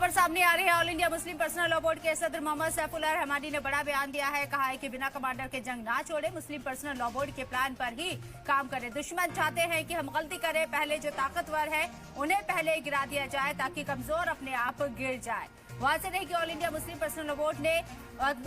खबर सामने आ रही है। All India Muslim personal law board के सदर मोहम्मद सैफुल्लाह रहमानी ने बड़ा बयान दिया है। कहा है कि बिना कमांडर के जंग ना छोड़े, मुस्लिम पर्सनल लॉ बोर्ड के प्लान पर ही काम करें। दुश्मन चाहते हैं कि हम गलती करें, पहले जो ताकतवर है उन्हें पहले गिरा दिया जाए ताकि कमजोर अपने आप गिर जाए। वहां से नहीं कि all India Muslim personal law board ने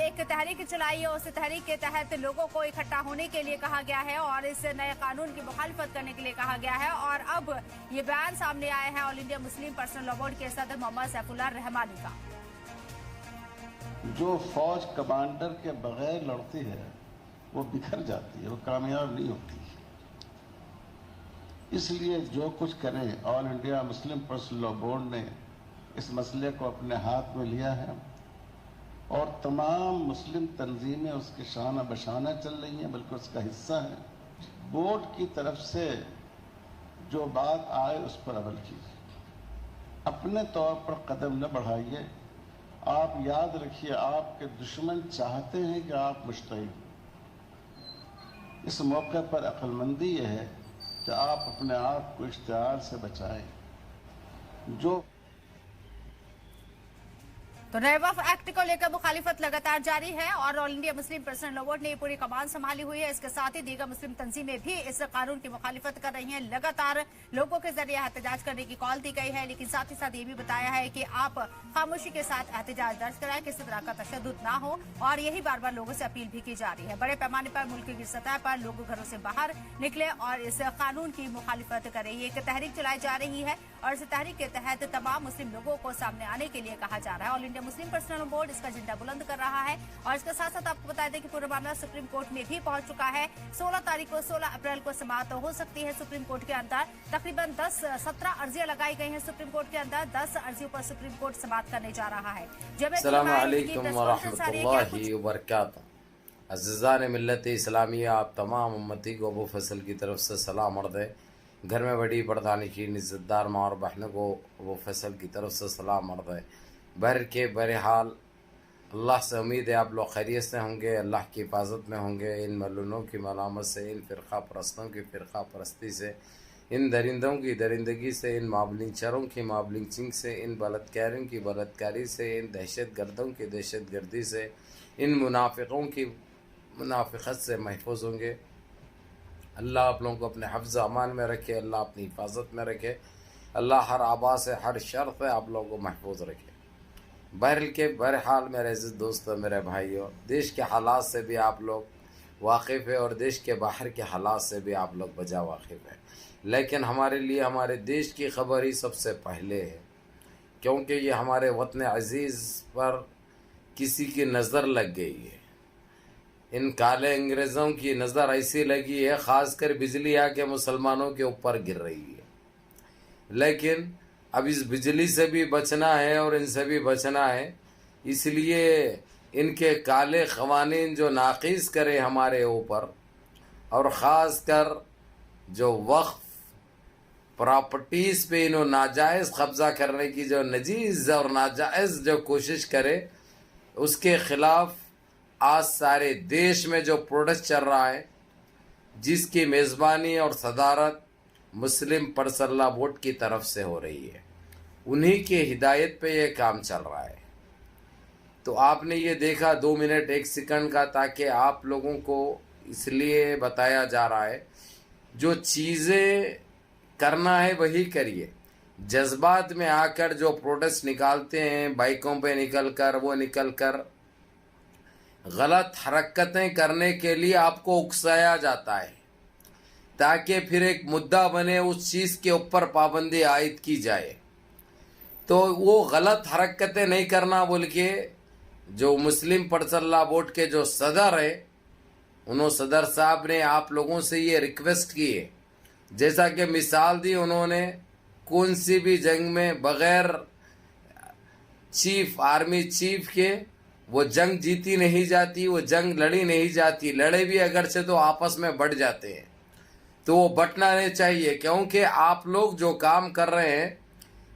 एक तहरीक चलाई है। उस तहरीक के तहत लोगों को इकट्ठा होने के लिए कहा गया है और इस नए कानून की मुखालिफत करने के लिए कहा गया है। और अब ये बयान सामने आया है all India Muslim personal law board के सदर मोहम्मद सैफुल्लाह रहमानी का। जो फौज कमांडर के बगैर लड़ती है वो बिखर जाती है, वो कामयाब नहीं होती। इसलिए जो कुछ करें, all India Muslim personal law board ने इस मसले को अपने हाथ में लिया है और तमाम मुस्लिम तंजीमें उसके शाना बशाना चल रही हैं, बल्कि उसका हिस्सा है। बोर्ड की तरफ से जो बात आए उस पर अमल कीजिए, अपने तौर पर कदम न बढ़ाइए। आप याद रखिए, आपके दुश्मन चाहते हैं कि आप मुश्तइल हो। इस मौके पर अक्लमंदी यह है कि आप अपने आप को इश्तिहार से बचाएं। जो तो नए वक्फ एक्ट को लेकर मुखालिफत लगातार जारी है और all India Muslim personal law board ने पूरी कमान संभाली हुई है। इसके साथ ही दीगर मुस्लिम तंजीमें भी इस कानून की मुखालिफत कर रही हैं। लगातार लोगों के जरिए एहतजाज करने की कॉल दी गई है, लेकिन साथ ही साथ ये भी बताया है कि आप खामोशी के साथ एहतजाज दर्ज कराएं, किसी तरह का तशद्दुद ना हो। और यही बार बार लोगों से अपील भी की जा रही है। बड़े पैमाने पर मुल्क की सतह पर लोग घरों से बाहर निकले और इस कानून की मुखालिफत करें। ये एक तहरीक चलाई जा रही है और इस तहरीक के तहत तमाम मुस्लिम लोगों को सामने आने के लिए कहा जा रहा है। All India Muslim personal board इसका झंडा बुलंद कर रहा है और इसके साथ साथ आपको बता दें कि पूरा मामला सुप्रीम कोर्ट में भी पहुंच चुका है। 16 अप्रैल को समाप्त हो सकती है सुप्रीम कोर्ट के अंदर। तकरीबन 17 अर्जियां लगाई गई हैं सुप्रीम कोर्ट के अंदर। 10 अर्जियों पर सुप्रीम कोर्ट समाप्त करने जा रहा है। अस्सलाम वालेकुम वरहमतुल्लाहि वबरकातुहू। अज़ीज़ान मिल्लत इस्लामिया, आप तमाम उम्मती को अबू फैसल की तरफ से सलाम अर्ज़ है। घर में बड़ी पर्दानिशीन इज़्ज़तदार माँ और बहनों को अबू फैसल की तरफ से सलाम अर्ज़ है। बहरहाल अल्लाह से उम्मीद है आप लोग खैरियत से होंगे, अल्लाह की हिफाजत में होंगे। इन मलूनों की मलामत से, इन फ़िरक़ा परस्तों की फ़िरक़ा परस्ती से, इन दरिंदों की दरिंदगी से, इन माबलिंचरों की माबलिंचिंग से, इन बलात्कारियों की बलात्कारी से, इन दहशत गर्दों की दहशत गर्दी से, इन मुनाफिकों की मुनाफिकत से महफूज होंगे। अल्लाह आप लोगों को अपने हफ्ज़ अमान में रखे, अल्लाह अपनी हिफाजत में रखे, अल्लाह हर आबा से, हर शर से आप लोगों को महफूज रखे। बहरहाल मेरे अज़ीज़ दोस्तों, मेरे भाइयों, देश के हालात से भी आप लोग वाकिफ़ है और देश के बाहर के हालात से भी आप लोग बजा वाकिफ़ है। लेकिन हमारे लिए हमारे देश की खबर ही सबसे पहले है, क्योंकि ये हमारे वतन अज़ीज़ पर किसी की नज़र लग गई है। इन काले अंग्रेज़ों की नज़र ऐसी लगी है, ख़ासकर बिजली आके मुसलमानों के ऊपर गिर रही है। लेकिन अब इस बिजली से भी बचना है और इनसे भी बचना है, इसलिए इनके काले क़वानीन जो नाक़िस करे हमारे ऊपर, और ख़ास कर जो वक्फ प्रॉपर्टीज़ पे इन्हों नाजायज़ कब्ज़ा करने की जो नजीज़ और नाजायज़ जो कोशिश करे, उसके ख़िलाफ़ आज सारे देश में जो प्रोटेस्ट चल रहा है, जिसकी मेज़बानी और सदारत मुस्लिम पर्सनल लॉ बोर्ड की तरफ से हो रही है, उन्हीं की हिदायत पे ये काम चल रहा है। तो आपने ये देखा 2 मिनट 1 सेकंड का, ताकि आप लोगों को इसलिए बताया जा रहा है जो चीज़ें करना है वही करिए। जज्बात में आकर जो प्रोटेस्ट निकालते हैं, बाइकों पे निकल कर, वो निकल कर गलत हरकतें करने के लिए आपको उकसाया जाता है, ताकि फिर एक मुद्दा बने, उस चीज़ के ऊपर पाबंदी आयद की जाए। तो वो गलत हरकतें नहीं करना बोल के जो मुस्लिम पर्सनल लॉ बोर्ड के जो सदर है, उन्होंने सदर साहब ने आप लोगों से ये रिक्वेस्ट की है, जैसा कि मिसाल दी उन्होंने, कौन सी भी जंग में बग़ैर चीफ, आर्मी चीफ के वो जंग जीती नहीं जाती, वो जंग लड़ी नहीं जाती। लड़े भी अगर से तो आपस में बढ़ जाते हैं, तो वो बटना नहीं चाहिए। क्योंकि आप लोग जो काम कर रहे हैं,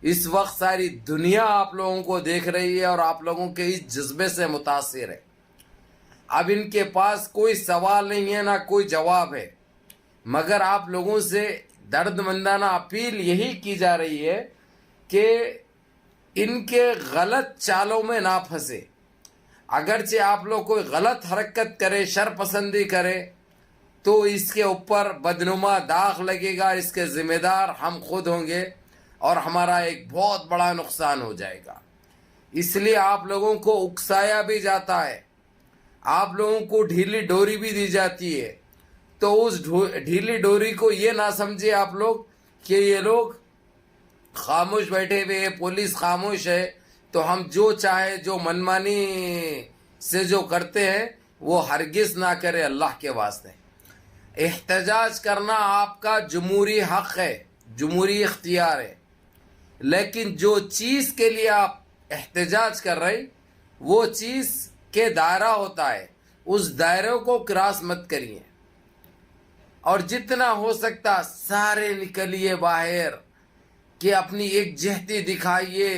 इस वक्त सारी दुनिया आप लोगों को देख रही है और आप लोगों के इस जज्बे से मुतासिर है। अब इनके पास कोई सवाल नहीं है, ना कोई जवाब है, मगर आप लोगों से दर्दमंदाना अपील यही की जा रही है कि ان کے غلط چالوں میں نہ پھنسے. اگرچہ آپ لوگ کوئی غلط حرکت کرے، شر پسندی کرے، تو اس کے اوپر بدنما داغ لگے گا. اس کے ذمہ دار ہم خود ہوں گے اور ہمارا ایک بہت بڑا نقصان ہو جائے گا. اس لیے آپ لوگوں کو اکسایا بھی جاتا ہے، آپ لوگوں کو ڈھیلی ڈوری بھی دی جاتی ہے. تو اس ڈھیلی ڈوری کو یہ نہ سمجھے آپ لوگ کہ یہ لوگ خاموش بیٹھے ہوئے ہیں، پولیس خاموش ہے تو ہم جو چاہے، جو منمانی سے جو کرتے ہیں وہ ہرگز نہ کرے. اللہ کے واسطے احتجاج کرنا آپ کا جمہوری حق ہے، جمہوری اختیار ہے، لیکن جو چیز کے لیے آپ احتجاج کر رہے وہ چیز کے دائرہ ہوتا ہے، اس دائرے کو کراس مت کریے. اور جتنا ہو سکتا سارے نکلیے باہر کہ اپنی ایک جہتی دکھائیے،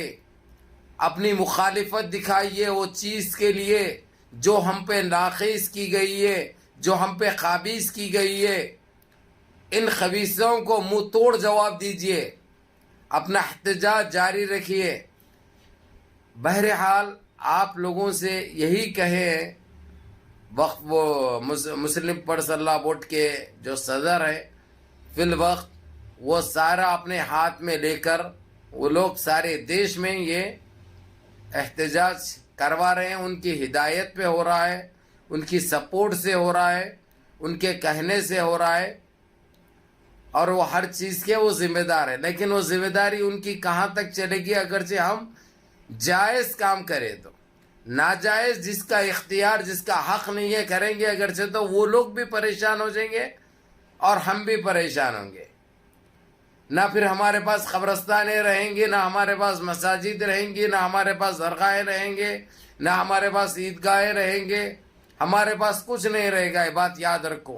اپنی مخالفت دکھائیے وہ چیز کے لیے جو ہم پہ ناخیز کی گئی ہے، جو ہم پہ خابیث کی گئی ہے. ان خبیثوں کو منہ توڑ جواب دیجیے، اپنا احتجاج جاری رکھیے. بہرحال آپ لوگوں سے یہی کہے، وقت وہ مسلم پرسنل بورڈ کے جو صدر ہے فی الوقت، وہ سارا اپنے ہاتھ میں لے کر وہ لوگ سارے دیش میں یہ احتجاج کروا رہے ہیں. ان کی ہدایت پہ ہو رہا ہے، ان کی سپورٹ سے ہو رہا ہے، ان کے کہنے سے ہو رہا ہے، اور وہ ہر چیز کے وہ ذمہ دار ہے. لیکن وہ ذمہ داری ان کی کہاں تک چلے گی اگرچہ ہم جائز کام کریں تو؟ ناجائز جس کا اختیار، جس کا حق نہیں ہے کریں گے اگرچہ تو وہ لوگ بھی پریشان ہو جائیں گے اور ہم بھی پریشان ہوں گے. نہ پھر ہمارے پاس قبرستانیں رہیں گی، نہ ہمارے پاس مساجد رہیں گی، نہ ہمارے پاس درگاہیں رہیں گے، نہ ہمارے پاس عیدگاہیں رہیں گے. ہمارے پاس کچھ نہیں رہے گا. یہ بات یاد رکھو.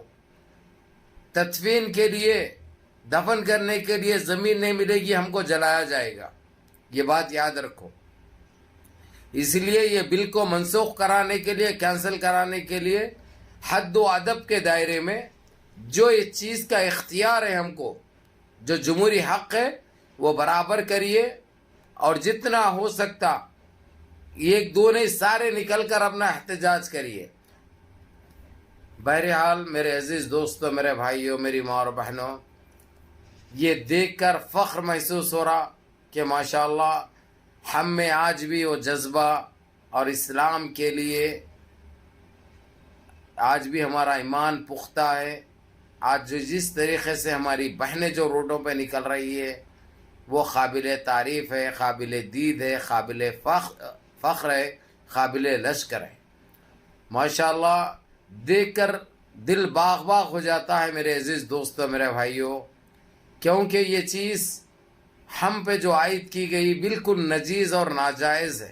تدفین کے لیے، دفن کرنے کے لیے زمین نہیں ملے گی، ہم کو جلایا جائے گا. یہ بات یاد رکھو. اس لیے یہ بل کو منسوخ کرانے کے لیے، کینسل کرانے کے لیے حد و ادب کے دائرے میں جو اس چیز کا اختیار ہے ہم کو، جو جمہوری حق ہے، وہ برابر کریے. اور جتنا ہو سکتا ایک دو نہیں سارے نکل کر اپنا احتجاج کریے. بہرحال میرے عزیز دوستوں، میرے بھائیوں، میری ماں اور بہنوں، یہ دیکھ کر فخر محسوس ہو رہا کہ ماشاءاللہ ہم میں آج بھی وہ جذبہ اور اسلام کے لیے آج بھی ہمارا ایمان پختہ ہے. آج جو جس طریقے سے ہماری بہنیں جو روڈوں پہ نکل رہی ہے وہ قابل تعریف ہے، قابل دید ہے، قابل فخر ہے، قابل لشکر ہے. ماشاءاللہ دیکھ کر دل باغ باغ ہو جاتا ہے میرے عزیز دوستوں، میرے بھائیوں، کیونکہ یہ چیز ہم پہ جو عائد کی گئی بالکل نجیز اور ناجائز ہے.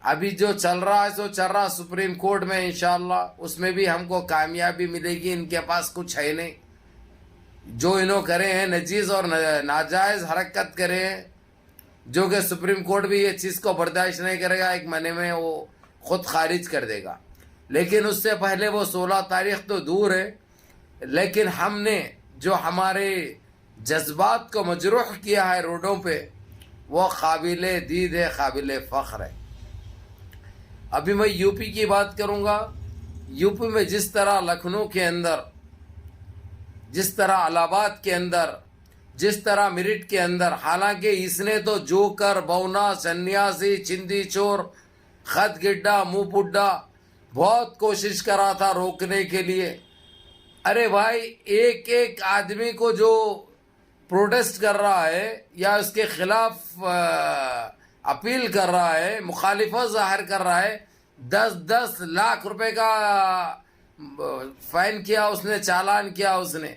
ابھی جو چل رہا ہے سو چل رہا سپریم کورٹ میں، انشاءاللہ اس میں بھی ہم کو کامیابی ملے گی. ان کے پاس کچھ ہے نہیں. جو انہوں کرے ہیں نجیز اور ناجائز حرکت کرے ہیں، جو کہ سپریم کورٹ بھی یہ چیز کو برداشت نہیں کرے گا، ایک مہینے میں وہ خود خارج کر دے گا. لیکن اس سے پہلے وہ 16 تاریخ تو دور ہے. لیکن ہم نے جو ہمارے جذبات کو مجروح کیا ہے روڈوں پہ، وہ قابل دید ہے، قابل فخر ہے. ابھی میں یو پی کی بات کروں گا. یو پی میں جس طرح لکھنؤ کے اندر، جس طرح الہ آباد کے اندر، جس طرح میرٹھ کے اندر، حالانکہ اس نے تو جوکر، بونا، سنیاسی، چندی چور، خط گڈا، منہ پڈا بہت کوشش کرا تھا روکنے کے لیے. ارے بھائی، ایک ایک آدمی کو جو پروٹیسٹ کر رہا ہے یا اس کے خلاف اپیل کر رہا ہے، مخالفت ظاہر کر رہا ہے، 10-10 لاکھ روپے کا فائن کیا اس نے، چالان کیا اس نے.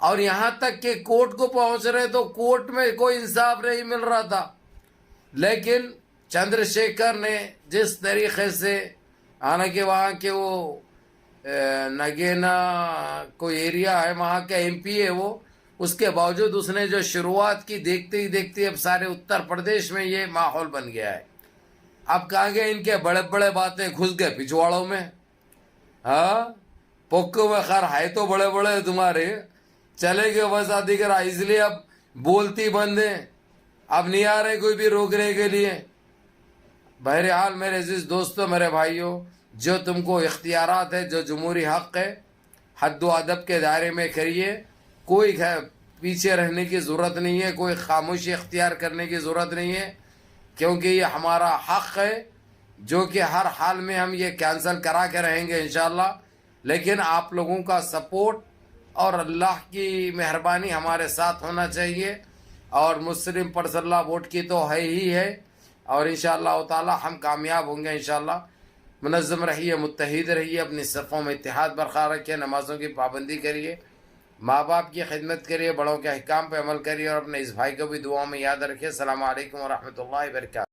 اور یہاں تک کہ کورٹ کو پہنچ رہے تو کورٹ میں کوئی انصاف نہیں مل رہا تھا. لیکن چندر شیکھر نے جس طریقے سے، حالانکہ وہاں کے وہ نگینا کوئی ایریا ہے، وہاں کا ایم پی ہے وہ، اس کے باوجود اس نے جو شروعات کی، دیکھتے ہی دیکھتے اب سارے اتر پردیش میں یہ ماحول بن گیا ہے. اب کہاں گئے ان کے بڑے بڑے باتیں، گھس گئے پچھواڑوں میں. ہاں، پوکو میں خیر ہے تو بڑے بڑے تمہارے، چلے گئے ویسا دکھ رہا، اس لیے اب بولتی بند ہیں. اب نہیں آ رہے کوئی بھی روکنے کے لیے. بہرحال میرے عزیز دوستوں، میرے بھائیوں، جو تم کو اختیارات ہے، جو جمہوری حق ہے، حد و ادب کے دائرے میں کریے. کوئی پیچھے رہنے کی ضرورت نہیں ہے، کوئی خاموشی اختیار کرنے کی ضرورت نہیں ہے، کیونکہ یہ ہمارا حق ہے جو کہ ہر حال میں ہم یہ کینسل کرا کے رہیں گے انشاءاللہ. لیکن آپ لوگوں کا سپورٹ اور اللہ کی مہربانی ہمارے ساتھ ہونا چاہیے. اور مسلم پرسنل لا ووٹ کی تو ہے ہی ہے، اور انشاءاللہ تعالی ہم کامیاب ہوں گے انشاءاللہ. منظم رہیے، متحد رہیے، اپنی صفوں میں اتحاد برقرار رکھیے، نمازوں کی پابندی کریے، ماں باپ کی خدمت کریے، بڑوں کے احکام پہ عمل کریے، اور اپنے اس بھائی کو بھی دعاؤں میں یاد رکھیے. السلام علیکم ورحمۃ اللہ وبرکاتہ.